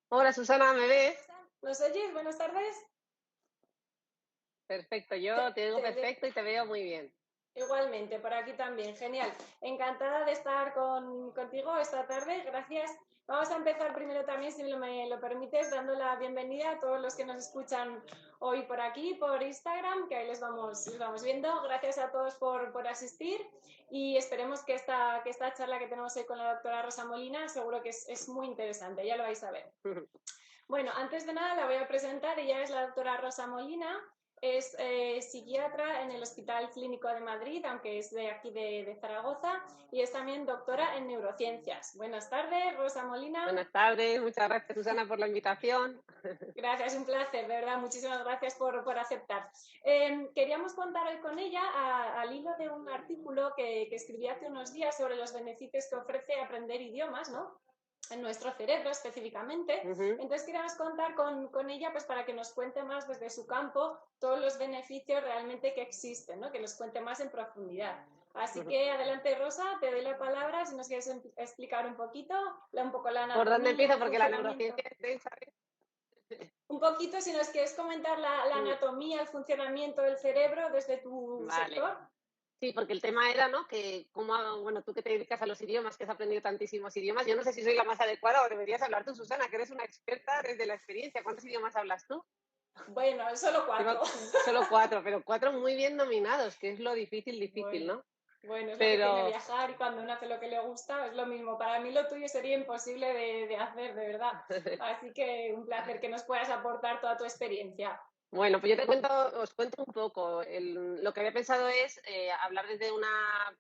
Hola Susana, ¿me ves? ¿Nos oyes? Buenas tardes. Perfecto, Te, yo te digo te ve- perfecto y te veo muy bien. Igualmente, por aquí también. Genial. Encantada de estar contigo esta tarde. Gracias. Vamos a empezar primero también, si me lo permites, dando la bienvenida a todos los que nos escuchan hoy por aquí, por Instagram, que ahí les vamos viendo. Gracias a todos por asistir y esperemos que esta charla que tenemos hoy con la doctora Rosa Molina seguro que es muy interesante, ya lo vais a ver. Bueno, antes de nada la voy a presentar. Ella es la doctora Rosa Molina, es psiquiatra en el Hospital Clínico de Madrid, aunque es de aquí de Zaragoza, y es también doctora en neurociencias. Buenas tardes, Rosa Molina. Buenas tardes, muchas gracias Susana por la invitación. Gracias, un placer, de verdad. Muchísimas gracias por aceptar. Queríamos contar hoy con ella al hilo de un artículo que escribí hace unos días sobre los beneficios que ofrece aprender idiomas, ¿no? En nuestro cerebro específicamente. Ujú. Entonces queríamos contar con ella pues para que nos cuente más desde su campo todos los beneficios realmente que existen, ¿no? Que nos cuente más en profundidad. Así que adelante Rosa, te doy la palabra si nos quieres explicar un poco la ¿Por dónde anatomía, empiezo? el Porque la funcionamiento. neurociencia es densa. Un poquito si nos quieres comentar la Mm, anatomía, el funcionamiento del cerebro desde tu Vale. sector. Sí, porque el tema era, ¿no? Que como, bueno, tú que te dedicas a los idiomas, que has aprendido tantísimos idiomas, yo no sé si soy la más adecuada o deberías hablar tú, Susana, que eres una experta desde la experiencia. ¿Cuántos idiomas hablas tú? Bueno, solo Tengo cuatro. solo cuatro, pero cuatro muy bien dominados, que es lo difícil, Bueno, ¿no? bueno, es lo que tiene Pero viajar y cuando uno hace lo que le gusta es lo mismo. Para mí lo tuyo sería imposible de hacer, de verdad. Así que un placer que nos puedas aportar toda tu experiencia. Bueno, pues os cuento un poco. Lo que había pensado es hablar desde una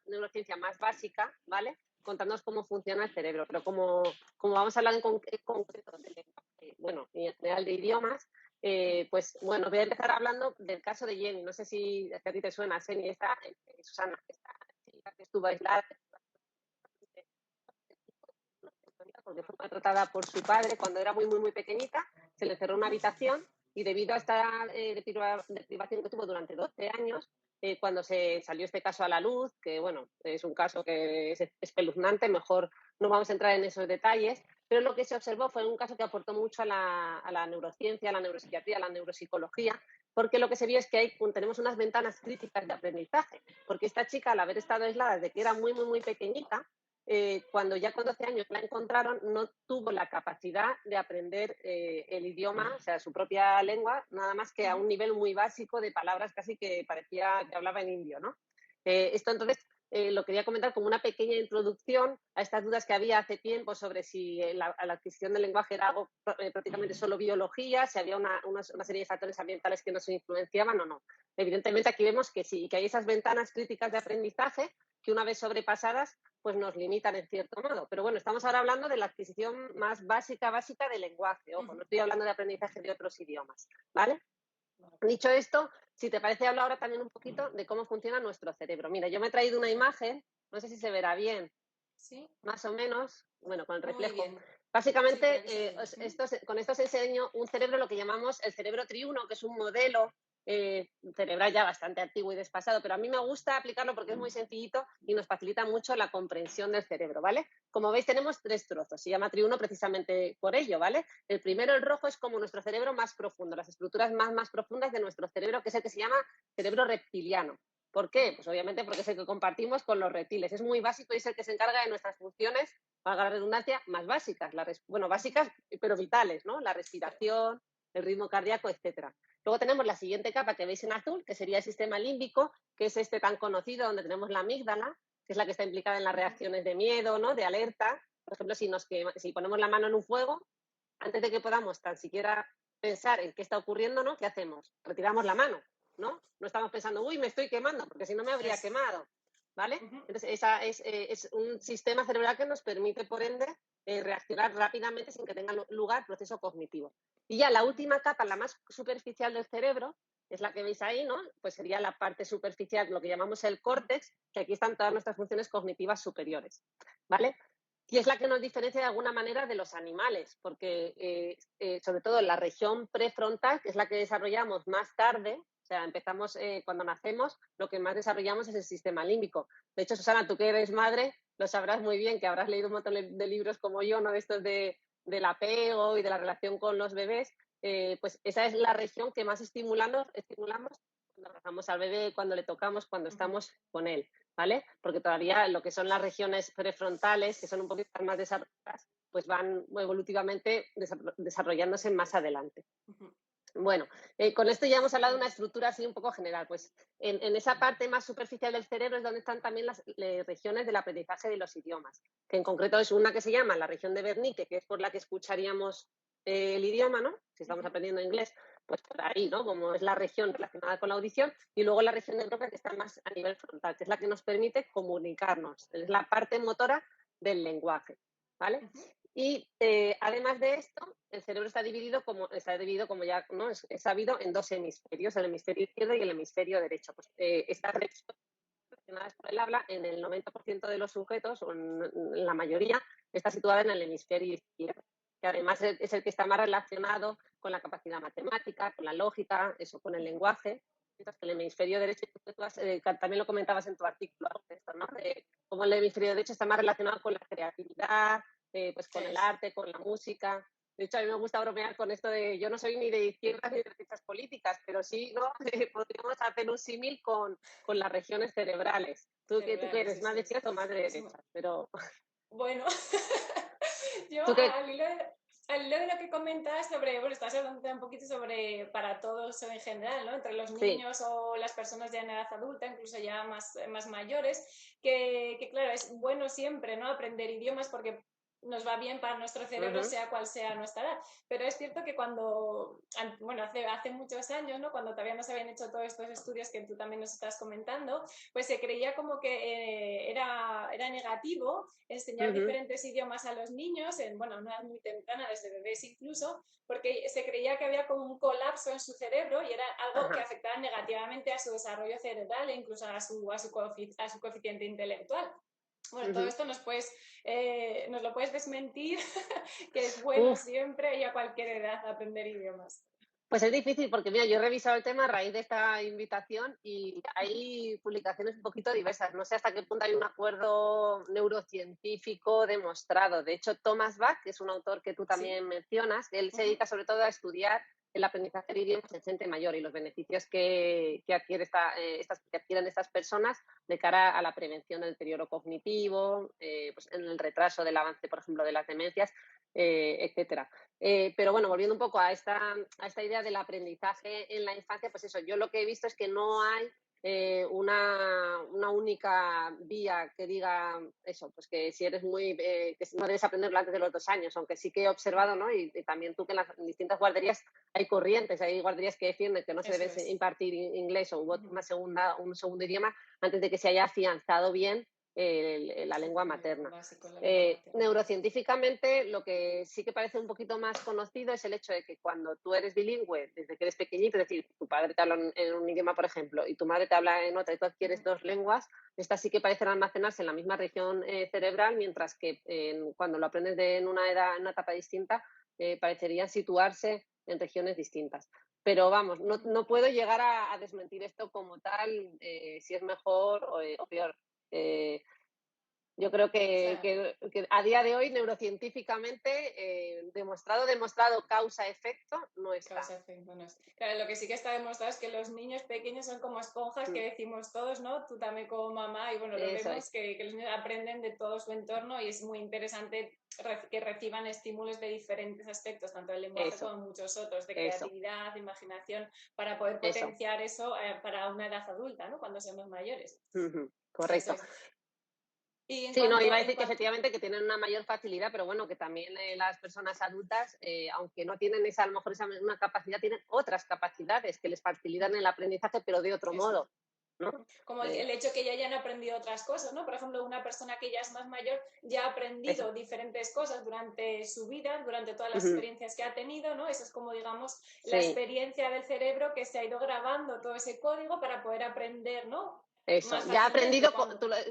neurociencia más básica, ¿vale? Contándonos cómo funciona el cerebro, pero como vamos a hablar en concreto de lenguaje, bueno, y en general de idiomas, pues bueno, voy a empezar hablando del caso de Jenny. No sé si a ti te suena, Jenny, Susana, esta chica que estuvo aislada porque fue maltratada por su padre cuando era muy pequeñita, se le cerró una habitación y debido a esta deprivación que tuvo durante 12 años, cuando se salió este caso a la luz, que bueno, es un caso que es espeluznante, mejor no vamos a entrar en esos detalles, pero lo que se observó fue un caso que aportó mucho a la neurociencia, a la neuropsiquiatría, a la neuropsicología, porque lo que se vio es que tenemos unas ventanas críticas de aprendizaje, porque esta chica, al haber estado aislada desde que era muy pequeñita, cuando ya con 12 años la encontraron, no tuvo la capacidad de aprender el idioma, o sea, su propia lengua, nada más que a un nivel muy básico de palabras casi que parecía que hablaba en indio, ¿no? Esto entonces lo quería comentar como una pequeña introducción a estas dudas que había hace tiempo sobre si la adquisición del lenguaje era algo prácticamente solo biología, si había una serie de factores ambientales que nos influenciaban o no. Evidentemente aquí vemos que sí, que hay esas ventanas críticas de aprendizaje que una vez sobrepasadas pues nos limitan en cierto modo. Pero bueno, estamos ahora hablando de la adquisición más básica del lenguaje. Ojo, no estoy hablando de aprendizaje de otros idiomas, ¿vale? Dicho esto, si te parece, hablo ahora también un poquito de cómo funciona nuestro cerebro. Mira, yo me he traído una imagen, no sé si se verá bien, ¿Sí? más o menos, bueno, con el Muy reflejo. bien. Sí, por Básicamente, aquí se ve bien. con esto os enseño un cerebro, lo que llamamos el cerebro triuno, que es un modelo cerebral ya bastante antiguo y desfasado, pero a mí me gusta aplicarlo porque es muy sencillito y nos facilita mucho la comprensión del cerebro, ¿vale? Como veis, tenemos tres trozos, se llama triuno precisamente por ello, ¿vale? El primero, el rojo, es como nuestro cerebro más profundo, las estructuras más profundas de nuestro cerebro, que es el que se llama cerebro reptiliano. ¿Por qué? Pues obviamente porque es el que compartimos con los reptiles. Es muy básico y es el que se encarga de nuestras funciones, valga la redundancia, más básicas. Bueno, básicas pero vitales, ¿no? La Sí. respiración, el ritmo cardíaco, etcétera. Luego tenemos la siguiente capa que veis en azul, que sería el sistema límbico, que es este tan conocido donde tenemos la amígdala, que es la que está implicada en las reacciones de miedo, ¿no? De alerta. Por ejemplo, si ponemos la mano en un fuego, antes de que podamos tan siquiera pensar en qué está ocurriendo, ¿no? ¿Qué hacemos? Retiramos la mano, ¿no? No estamos pensando, uy, me estoy quemando, porque si no me habría Eso. quemado, ¿vale? Entonces, esa es un sistema cerebral que nos permite, por ende, reaccionar rápidamente sin que tenga lugar proceso cognitivo. Y ya la última capa, la más superficial del cerebro, es la que veis ahí, ¿no? Pues sería la parte superficial, lo que llamamos el córtex, que aquí están todas nuestras funciones cognitivas superiores, ¿vale? Y es la que nos diferencia de alguna manera de los animales, porque sobre todo en la región prefrontal, que es la que desarrollamos más tarde, o sea, empezamos cuando nacemos, lo que más desarrollamos es el sistema límbico. De hecho, Susana, tú que eres madre, lo sabrás muy bien, que habrás leído un montón de libros como yo, ¿no? De estos del apego y de la relación con los bebés, pues esa es la región que más estimulamos cuando abrazamos al bebé, cuando le tocamos, cuando Ujú, estamos con él, ¿vale? Porque todavía lo que son las regiones prefrontales, que son un poquito más desarrolladas, pues van evolutivamente desarrollándose más adelante. ujú. Bueno, con esto ya hemos hablado de una estructura así un poco general. Pues en esa parte más superficial del cerebro es donde están también las regiones del aprendizaje de los idiomas, que en concreto es una que se llama la región de Wernicke, que es por la que escucharíamos el idioma, ¿no? Si estamos Ujú. aprendiendo inglés, pues por ahí, ¿no? Como es la región relacionada con la audición, y luego la región de Broca que está más a nivel frontal, que es la que nos permite comunicarnos, es la parte motora del lenguaje, ¿vale? Ujú. Y además de esto, el cerebro está dividido como ya ¿no? Es sabido en dos hemisferios, el hemisferio izquierdo y el hemisferio derecho. Pues, estas regiones relacionadas con el habla, en el 90% de los sujetos, o en la mayoría, está situada en el hemisferio izquierdo, que además es el que está más relacionado con la capacidad matemática, con la lógica, eso, con el lenguaje. Mientras que el hemisferio derecho, también lo comentabas en tu artículo, algo de esto, ¿no? De cómo el hemisferio derecho está más relacionado con la creatividad, pues con el Eso. arte, con la música. De hecho, a mí me gusta bromear con esto de yo no soy ni de izquierdas ni de derechas políticas, pero sí, ¿no? Podríamos hacer un símil con las regiones cerebrales. ¿Tú qué Cerebrales, eres? ¿Más eso de es. izquierdas o más de Es mu- derechas? Pero, Bueno, yo ¿tú qué? al hilo de lo que comentas sobre, bueno, estás hablando un poquito sobre para todos en general, ¿no? Entre los Sí. niños o las personas ya en edad adulta, incluso ya más mayores, que claro, es bueno siempre, ¿no? Aprender idiomas porque nos va bien para nuestro cerebro, Ujú, sea cual sea nuestra edad. Pero es cierto que bueno, hace muchos años, ¿no? Cuando todavía no se habían hecho todos estos estudios que tú también nos estás comentando, pues se creía como que era negativo enseñar ujú, diferentes idiomas a los niños, bueno, a una edad muy temprana, desde bebés incluso, porque se creía que había como un colapso en su cerebro y era algo que ajá. afectaba negativamente a su desarrollo cerebral e incluso a su coeficiente intelectual. Bueno, todo Ujú. esto nos lo puedes desmentir, que es bueno Uf, siempre y a cualquier edad aprender idiomas. pues es difícil porque, mira, yo he revisado el tema a raíz de esta invitación y hay publicaciones un poquito diversas. No sé hasta qué punto hay un acuerdo neurocientífico demostrado. De hecho, Thomas Bach, que es un autor que tú ¿Sí? también mencionas, él Uh se -huh. dedica sobre todo a estudiar el aprendizaje de idiomas en gente mayor y los beneficios que adquieren estas personas de cara a la prevención del deterioro cognitivo, pues en el retraso del avance, por ejemplo, de las demencias, etcétera. Pero bueno, volviendo un poco a esta idea del aprendizaje en la infancia, pues eso, yo lo que he visto es que no hay una única vía que diga eso, pues que si eres que no debes aprenderlo antes de los 2 años, aunque sí que he observado, ¿no? Y también tú que en las en distintas guarderías hay corrientes, hay guarderías que defienden que no se Eso debe es. impartir inglés o Uh -huh. un segundo idioma antes de que se haya afianzado bien la lengua Lo materna. básico, la lengua materna. Neurocientíficamente, lo que sí que parece un poquito más conocido es el hecho de que cuando tú eres bilingüe desde que eres pequeñito, es decir, tu padre te habla en un idioma, por ejemplo, y tu madre te habla en otra y tú Uh adquieres -huh. dos lenguas, estas sí que parecen almacenarse en la misma región cerebral, mientras que cuando lo aprendes en una edad, en una etapa distinta, parecerían situarse en regiones distintas. Pero vamos, Uh -huh. no puedo llegar a desmentir esto como tal, si es mejor o peor. Eh, yo creo O sea, que a día de hoy, neurocientíficamente, demostrado causa-efecto, no está. causa-efecto no es. Claro, lo que sí que está demostrado es que los niños pequeños son como esponjas que Mm, decimos todos, ¿no? Tú también como mamá, y bueno, lo eso vemos, es, que los niños aprenden de todo su entorno y es muy interesante que reciban estímulos de diferentes aspectos, tanto del lenguaje eso, como muchos otros, de eso, creatividad, de imaginación, para poder eso. potenciar eso para una edad adulta, ¿no? Cuando seamos mayores. Ujú, Eso correcto. es. Y Sí, no, iba a decir que efectivamente que tienen una mayor facilidad, pero bueno, que también las personas adultas, aunque no tienen a lo mejor esa misma capacidad, tienen otras capacidades que les facilitan el aprendizaje, pero de otro eso modo, es. ¿no? Como Eh, el hecho que ya hayan aprendido otras cosas, ¿no? Por ejemplo, una persona que ya es más mayor ya ha eso. aprendido diferentes cosas durante su vida, durante todas las Ujú, experiencias que ha tenido, ¿no? Eso es como, digamos, la sí, experiencia del cerebro que se ha ido grabando todo ese código para poder aprender, ¿no? eso. Más fácilmente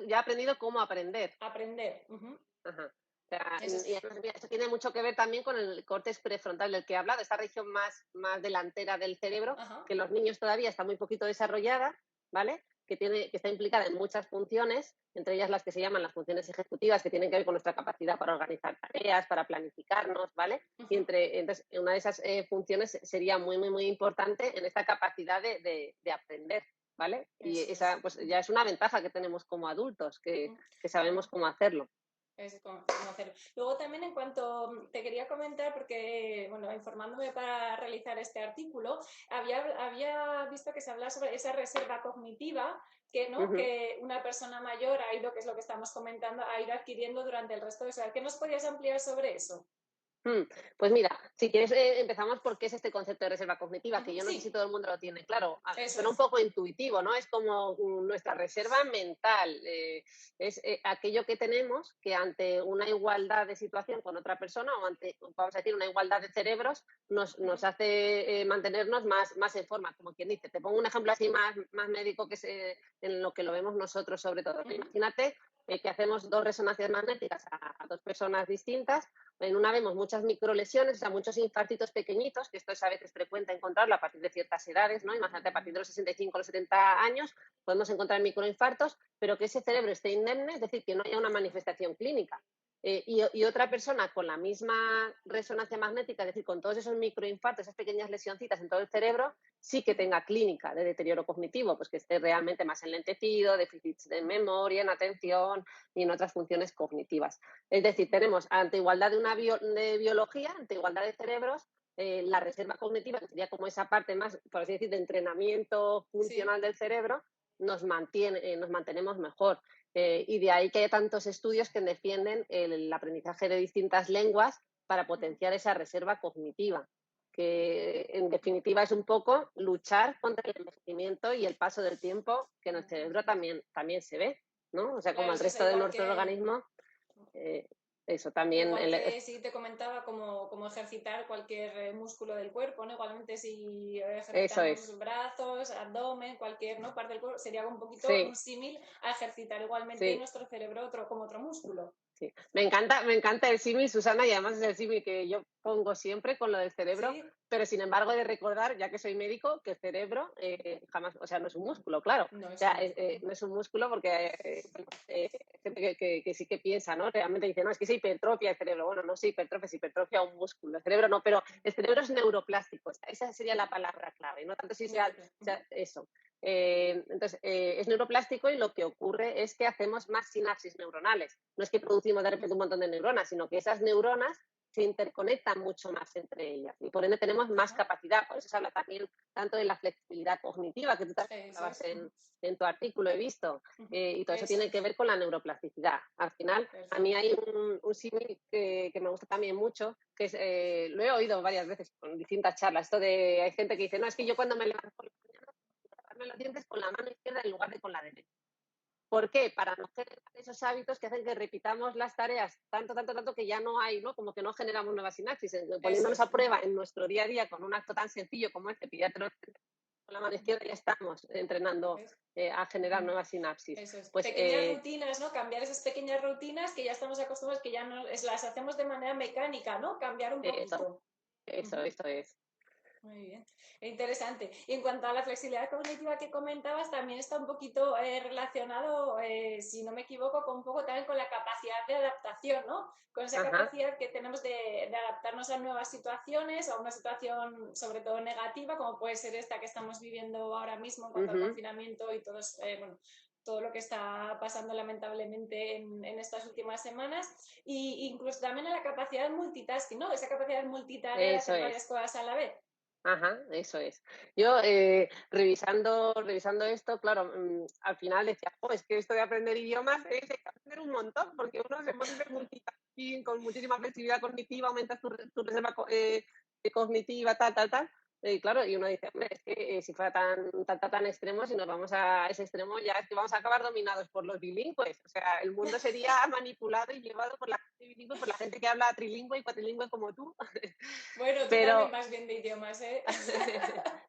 Ya ha aprendido cómo aprender. aprender. Uh-huh. Ajá. O sea, Eso es. y además, mira, eso tiene mucho que ver también con el córtex prefrontal del que he hablado, esta región más delantera del cerebro, Ajá. que en los niños todavía está muy poquito desarrollada, ¿vale? que está implicada en muchas funciones, entre ellas las que se llaman las funciones ejecutivas, que tienen que ver con nuestra capacidad para organizar tareas, para planificarnos, ¿vale? Y entonces, una de esas funciones sería muy, muy, muy importante en esta capacidad de aprender, ¿vale? Y Eso esa es. pues ya es una ventaja que tenemos como adultos, que sabemos cómo hacerlo. Es cómo hacerlo. Luego también en cuanto te quería comentar, porque, bueno, informándome para realizar este artículo, había visto que se habla sobre esa reserva cognitiva que, ¿no? Ujú. Que una persona mayor ha ido, que es lo que estamos comentando, ha ido adquiriendo durante el resto de su vida. ¿Qué nos podías ampliar sobre eso? Mm, Pues mira, si quieres empezamos por qué es este concepto de reserva cognitiva, que yo no sé si Sí, todo el mundo lo tiene claro. eso Suena un es. poco intuitivo, ¿no? Es como nuestra reserva mental. Es aquello que tenemos que ante una igualdad de situación con otra persona o ante, vamos a decir, una igualdad de cerebros, nos hace mantenernos más en forma, como quien dice. Te pongo un ejemplo así más médico que es en lo que lo vemos nosotros sobre todo. Imagínate que hacemos dos resonancias magnéticas a dos personas distintas. En una vemos muchas microlesiones, o sea, muchos infartitos pequeñitos, que esto es a veces frecuente encontrarlo a partir de ciertas edades, ¿no? Imagínate, a partir de los 65 o los 70 años podemos encontrar microinfartos, pero que ese cerebro esté indemne, es decir, que no haya una manifestación clínica. Y otra persona con la misma resonancia magnética, es decir, con todos esos microinfartos, esas pequeñas lesioncitas en todo el cerebro, sí que tenga clínica de deterioro cognitivo, pues que esté realmente más enlentecido, déficits de memoria, en atención y en otras funciones cognitivas. Es decir, tenemos ante igualdad de biología, ante igualdad de cerebros, la reserva cognitiva, que sería como esa parte más, por así decir, de entrenamiento Sí. funcional del cerebro, nos mantenemos mejor. Y de ahí que hay tantos estudios que defienden el aprendizaje de distintas lenguas para potenciar esa reserva cognitiva, que en definitiva es un poco luchar contra el envejecimiento y el paso del tiempo que en el cerebro también se ve, ¿no? O sea, como Claro, el es eso, resto de nuestro organismo, eso también. igual que si te comentaba como ejercitar cualquier músculo del cuerpo, ¿no? Igualmente si Eso es, ejercitamos brazos, abdomen, cualquier, ¿no? parte del cuerpo, sería un poquito un sí, símil a ejercitar igualmente sí. nuestro cerebro como otro músculo. Sí. Me encanta el símil, Susana, y además es el símil que yo pongo siempre con lo del cerebro, Sí, pero sin embargo he de recordar, ya que soy médico, que el cerebro jamás, o sea, no es un músculo, claro. no O es un sea, músculo. no es un músculo porque bueno, hay gente que sí que piensa, ¿no? Realmente dice, no, es que se hipertrofia el cerebro. Bueno, no se hipertrofia, se hipertrofia un músculo. El cerebro no, pero el cerebro es neuroplástico. O sea, esa sería la palabra clave, no tanto si sea eso. Entonces, es neuroplástico y lo que ocurre es que hacemos más sinapsis neuronales. No es que producimos de repente un montón de neuronas, sino que esas neuronas se interconectan mucho más entre ellas y por ende tenemos más Ajá, capacidad. Por eso se habla también tanto de la flexibilidad cognitiva, que tú también eso hablabas es. en tu artículo, he visto, y todo eso Eso tiene que es. ver con la neuroplasticidad. Al final, a mí Perfecto. hay un símil que me gusta también mucho, que es, lo he oído varias veces con distintas charlas, esto de, hay gente que dice, no, es que yo cuando me levanto por la mañana, lavarme los dientes con la mano izquierda en lugar de con la derecha. ¿Por qué? Para no generar esos hábitos que hacen que repitamos las tareas tanto, tanto, tanto que ya no hay, ¿no? Como que no generamos nuevas sinapsis. Eso Poniéndonos es. a prueba en nuestro día a día con un acto tan sencillo como este, pillarte con la mano izquierda, ya estamos entrenando ¿Ves? a generar nuevas sinapsis. Eso es. Pues Pequeñas rutinas, ¿no? Cambiar esas pequeñas rutinas que ya estamos acostumbrados, que ya no las hacemos de manera mecánica, ¿no? Cambiar un eso, poquito. eso es. Muy bien, interesante. Y en cuanto a la flexibilidad cognitiva que comentabas, también está un poquito relacionado, si no me equivoco, con un poco también con la capacidad de adaptación, ¿no? Con esa Ajá, capacidad que tenemos de adaptarnos a nuevas situaciones, a una situación sobre todo negativa, como puede ser esta que estamos viviendo ahora mismo en cuanto al ujú, confinamiento y todos, bueno, todo lo que está pasando lamentablemente en estas últimas semanas, y incluso también a la capacidad de multitasking, ¿no? Esa capacidad de multitarea, de eso hacer varias es. cosas a la vez. Ajá, eso es. Yo, revisando esto, claro, al final decía, oh, es que esto de aprender idiomas hay que aprender un montón, porque uno se pone de multitasking con muchísima flexibilidad cognitiva, aumentas tu reserva cognitiva, tal, tal, tal. Y claro, y uno dice, hombre, es que si fuera tan extremo, si nos vamos a ese extremo, ya es que vamos a acabar dominados por los bilingües. O sea, el mundo sería manipulado y llevado por la gente bilingüe, por la gente que habla trilingüe y cuatrilingüe como tú. Bueno, tú también Pero, más bien de idiomas, ¿eh?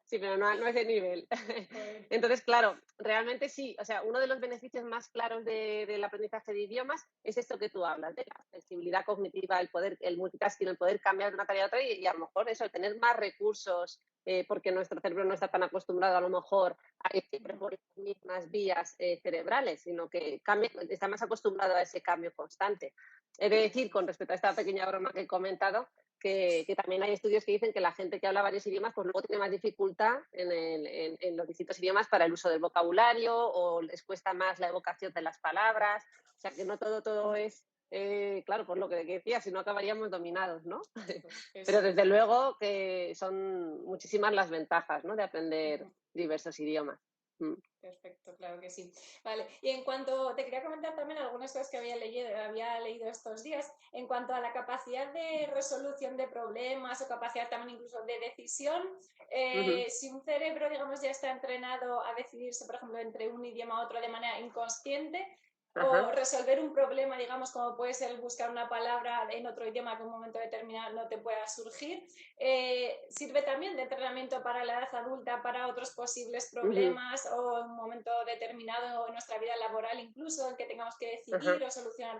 sí, pero no es de nivel. Bueno, Entonces, claro, realmente sí, o sea, uno de los beneficios más claros del aprendizaje de idiomas es esto que tú hablas, de la flexibilidad cognitiva, el multitasking, el poder cambiar de una tarea a otra y a lo mejor eso, el tener más recursos porque nuestro cerebro no está tan acostumbrado a lo mejor a ir siempre por las mismas vías cerebrales, sino que cambia, está más acostumbrado a ese cambio constante. He de decir, con respecto a esta pequeña broma que he comentado, que también hay estudios que dicen que la gente que habla varios idiomas, pues luego tiene más dificultad en los distintos idiomas para el uso del vocabulario o les cuesta más la evocación de las palabras. O sea, que no todo es, claro, por lo que decía, si no acabaríamos dominados, ¿no? Pero Eso es. desde luego que son muchísimas las ventajas, ¿no? De aprender Ujú. diversos idiomas. Mm. Perfecto, claro que sí. Vale, y en cuanto, te quería comentar también algunas cosas que había leído estos días, en cuanto a la capacidad de resolución de problemas o capacidad también incluso de decisión, Ujú. si un cerebro, digamos, ya está entrenado a decidirse, por ejemplo, entre un idioma u otro de manera inconsciente, o Ajá. resolver un problema, digamos, como puede ser buscar una palabra en otro idioma que en un momento determinado no te pueda surgir, sirve también de entrenamiento para la edad adulta, para otros posibles Ujú. problemas o en un momento determinado en nuestra vida laboral incluso en que tengamos que decidir Ajá. o solucionar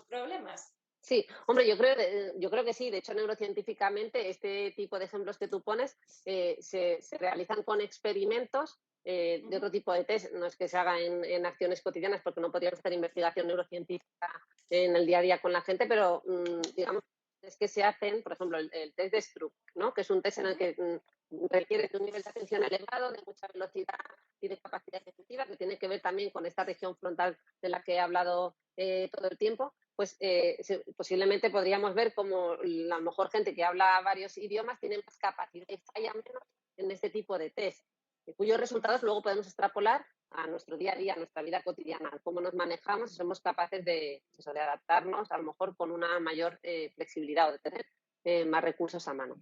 problemas. Sí, hombre, yo creo que sí. De hecho, neurocientíficamente, este tipo de ejemplos que tú pones se realizan con experimentos de Ujú. otro tipo de test. No es que se haga en acciones cotidianas, porque no podríamos hacer investigación neurocientífica en el día a día con la gente, pero digamos, es que se hacen, por ejemplo, el test de Stroop, ¿no? Que es un test en el Ujú. que requiere de un nivel de atención elevado, de mucha velocidad y de capacidad ejecutiva, que tiene que ver también con esta región frontal de la que he hablado todo el tiempo. Pues posiblemente podríamos ver como la mejor gente que habla varios idiomas tiene más capacidad y falla menos en este tipo de test, cuyos resultados Ujú. luego podemos extrapolar a nuestro día a día, a nuestra vida cotidiana, a cómo nos manejamos y somos capaces de, pues eso, de adaptarnos a lo mejor con una mayor flexibilidad o de tener más recursos a mano.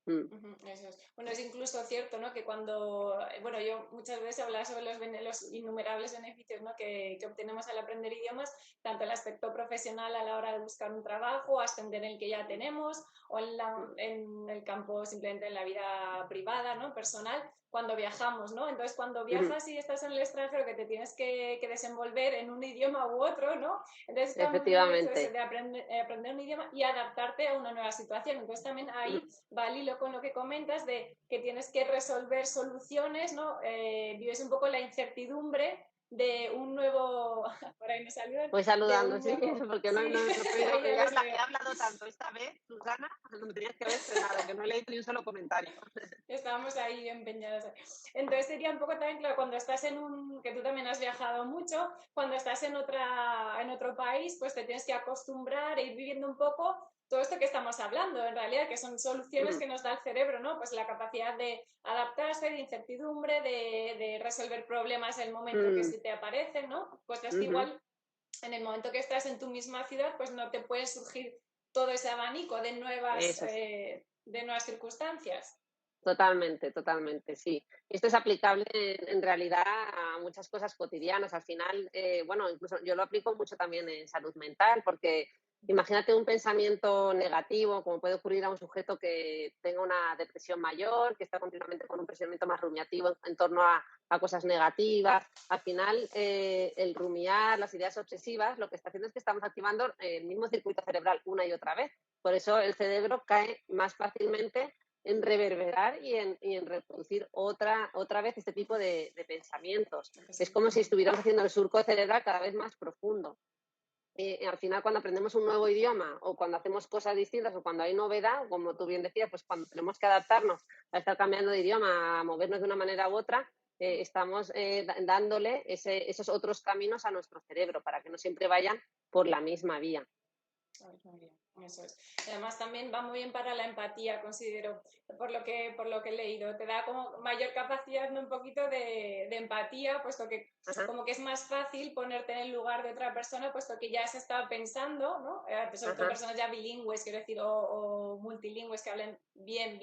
Mm. Ujú. Eso es. Bueno, es incluso cierto, ¿no? Que cuando, bueno, yo muchas veces hablaba sobre los innumerables beneficios, ¿no? que obtenemos al aprender idiomas, tanto el aspecto profesional a la hora de buscar un trabajo, ascender en el que ya tenemos, o en el campo simplemente en la vida privada, ¿no? Personal, cuando viajamos, ¿no? Entonces, cuando Ujú. viajas y estás en el extranjero, que te tienes que desenvolver en un idioma u otro, ¿no? Entonces está muy bien el hecho ese Efectivamente. de aprender un idioma y adaptarte a una nueva situación. Entonces también Mm. ahí va al hilo con lo que comentas de que tienes que resolver soluciones, ¿no? Vives un poco la incertidumbre de un nuevo, por ahí me saludan, Voy de saludando, un sí, nuevo, porque sí, no he podido, ahí ya les he veo. hablado tanto esta vez, Susana, cuando me tenías que haber frenado, que no he leído ni un solo comentario. Estábamos ahí empeñados. Entonces sería un poco también, claro, cuando estás que tú también has viajado mucho, cuando estás en otro país, pues te tienes que acostumbrar e ir viviendo un poco todo esto que estamos hablando, en realidad, que son soluciones Mm. que nos da el cerebro, ¿no? Pues la capacidad de adaptarse, de incertidumbre, de resolver problemas en el momento que Mm. se te aparecen, ¿no? Pues es que Ujú. igual en el momento que estás en tu misma ciudad, pues no te puede surgir todo ese abanico Eso es. de nuevas circunstancias. Totalmente, totalmente, sí. Esto es aplicable en realidad a muchas cosas cotidianas. Al final, bueno, incluso yo lo aplico mucho también en salud mental, porque imagínate un pensamiento negativo, como puede ocurrir a un sujeto que tenga una depresión mayor, que está continuamente con un pensamiento más rumiativo en torno a cosas negativas. Al final, el rumiar, las ideas obsesivas, lo que está haciendo es que estamos activando el mismo circuito cerebral una y otra vez. Por eso el cerebro cae más fácilmente en reverberar y en reproducir otra vez este tipo de pensamientos. Es como si estuviéramos haciendo el surco cerebral cada vez más profundo. Al final, cuando aprendemos un nuevo idioma o cuando hacemos cosas distintas o cuando hay novedad, como tú bien decías, pues cuando tenemos que adaptarnos a estar cambiando de idioma, a movernos de una manera u otra, estamos dándole esos otros caminos a nuestro cerebro para que no siempre vayan por la misma vía. Ay, muy bien, eso es. Además también va muy bien para la empatía, considero, por lo que he leído. Te da como mayor capacidad, ¿no? Un poquito de empatía, puesto que Ajá, como que es más fácil ponerte en el lugar de otra persona, puesto que ya se está pensando, ¿no? Sobre todo ajá, personas ya bilingües, quiero decir, o multilingües que hablen bien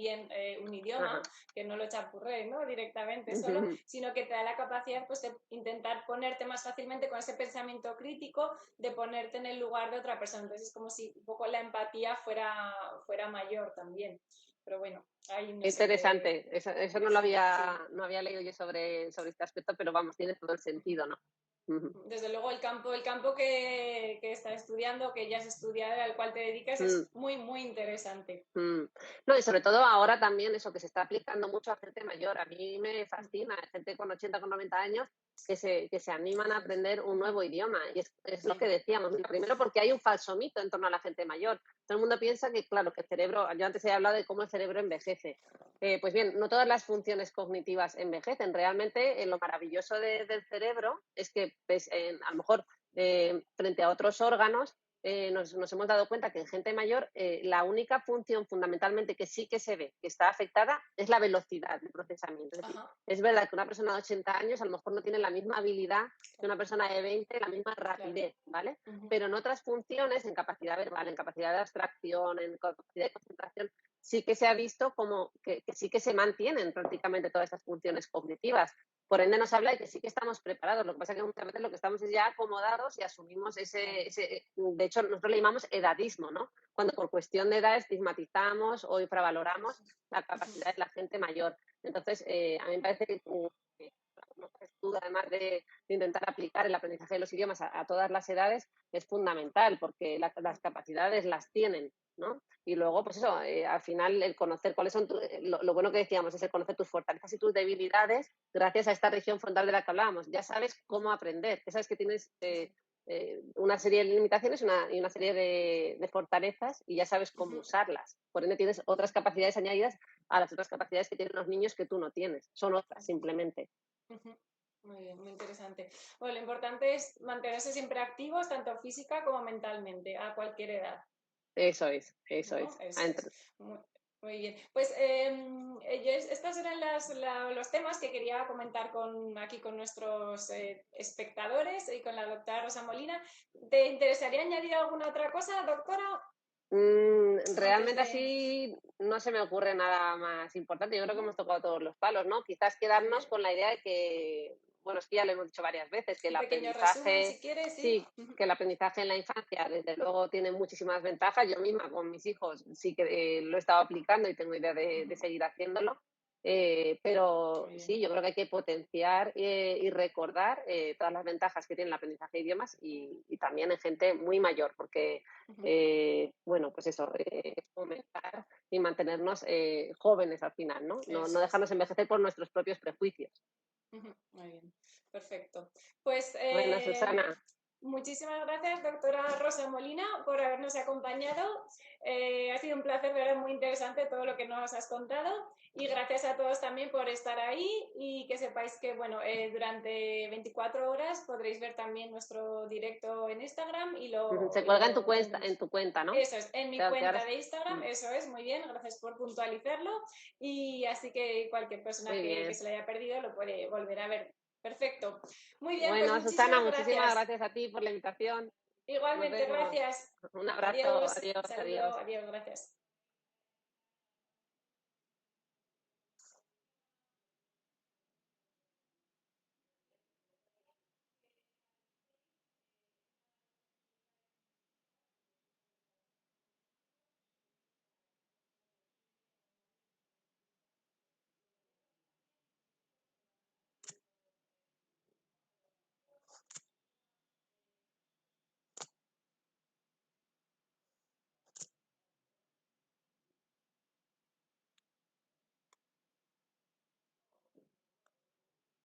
un idioma, ajá. que no lo chapurreen, ¿no? Directamente solo, sino que te da la capacidad pues, de intentar ponerte más fácilmente con ese pensamiento crítico de ponerte en el lugar de otra persona. Entonces es como si un poco la empatía fuera mayor también. Pero bueno, ahí no Qué sé qué. interesante. Eso no lo Sí, sí. no había leído yo sobre este aspecto, pero vamos, tiene todo el sentido, ¿no? Ujú. Desde luego el campo que estás estudiando, que ya has estudiado, al cual te dedicas, Mm. es muy, muy interesante. Mm. No, y sobre todo ahora también eso que se está aplicando mucho a gente mayor. A mí me Mm, fascina, gente con 80, con 90 años que se animan a eso es. aprender un nuevo idioma. Y es lo que Sí. decíamos. Mira, primero porque hay un falso mito en torno a la gente mayor. Todo el mundo piensa que, claro, que el cerebro, yo antes he hablado de cómo el cerebro envejece. Pues bien, no todas las funciones cognitivas envejecen. Realmente, lo maravilloso del cerebro es que, pues, a lo mejor, frente a otros órganos, nos hemos dado cuenta que en gente mayor la única función fundamentalmente que sí que se ve que está afectada es la velocidad de procesamiento. Es decir, Ajá, es verdad que una persona de 80 años a lo mejor no tiene la misma habilidad que claro, una persona de 20, la misma claro. rapidez, ¿vale? Ujú, Pero en otras funciones, en capacidad verbal, en capacidad de abstracción, en capacidad de concentración, sí que se ha visto como que sí que se mantienen prácticamente todas estas funciones cognitivas. Por ende nos habla de que sí que estamos preparados. Lo que pasa es que muchas veces lo que estamos es ya acomodados y asumimos claro. de hecho nosotros le llamamos edadismo, ¿no? Cuando por cuestión de edad estigmatizamos o infravaloramos Eso es. la Ujú, capacidad de la gente mayor. Entonces, a mí me parece que como haces tú, además de intentar aplicar el aprendizaje de los idiomas a todas las edades, es fundamental porque las capacidades las tienen, ¿no? Y luego, pues eso, al final el conocer cuáles son, lo bueno que decíamos es el conocer tus fortalezas y tus debilidades gracias a esta región frontal de la que hablábamos. Ya sabes cómo aprender, ya sabes que tienes sí, sí. una serie de limitaciones y una serie de fortalezas y ya sabes cómo Ujú, usarlas. Por ende, tienes otras capacidades añadidas a las otras capacidades que tienen los niños que tú no tienes. Son otras, simplemente. ujú. Muy bien, muy interesante. Bueno, lo importante es mantenerse siempre activos, tanto física como mentalmente, a cualquier edad. Eso es, eso ¿No? es. Eso es. Muy, muy bien. Pues estos eran los temas que quería comentar aquí con nuestros espectadores y con la doctora Rosa Molina. ¿Te interesaría añadir alguna otra cosa, doctora? Antes Realmente de... así no se me ocurre nada más importante. Yo creo que Ujú, hemos tocado todos los palos, ¿no? Quizás muy quedarnos bien. con la idea de que, bueno, es que ya lo hemos dicho varias veces, que el Un pequeño resumen, aprendizaje, si quieres, sí. sí, que el aprendizaje en la infancia, desde luego, tiene muchísimas ventajas. Yo misma con mis hijos sí que lo he estado aplicando y tengo idea de Ujú, seguir haciéndolo. Pero muy bien. sí, yo creo que hay que potenciar y recordar todas las ventajas que tiene el aprendizaje de idiomas y también en gente muy mayor, porque Ujú, bueno, pues eso, fomentar y mantenernos jóvenes al final, ¿no? No eso es. dejarnos envejecer por nuestros propios prejuicios. Ujú, muy bien. Perfecto. Pues Bueno, Susana, muchísimas gracias, doctora Rosa Molina, por habernos acompañado. Ha sido un placer, ¿verdad? Muy interesante todo lo que nos has contado. Y gracias a todos también por estar ahí y que sepáis que, bueno, durante 24 horas podréis ver también nuestro directo en Instagram se y cuelga lo en tendréis. tu cuenta, ¿no? Eso es, en mi Que ahora cuenta de Instagram, mm, eso es, muy bien, gracias por puntualizarlo. Y así que cualquier persona muy que bien. se lo haya perdido lo puede volver a ver. Perfecto. Muy bien, pues Bueno, Susana, muchísimas muchísimas gracias. gracias a ti por la invitación. Nos Igualmente, vemos. gracias. Un abrazo. Adiós. Adiós, Saludo. adiós. Adiós. Gracias.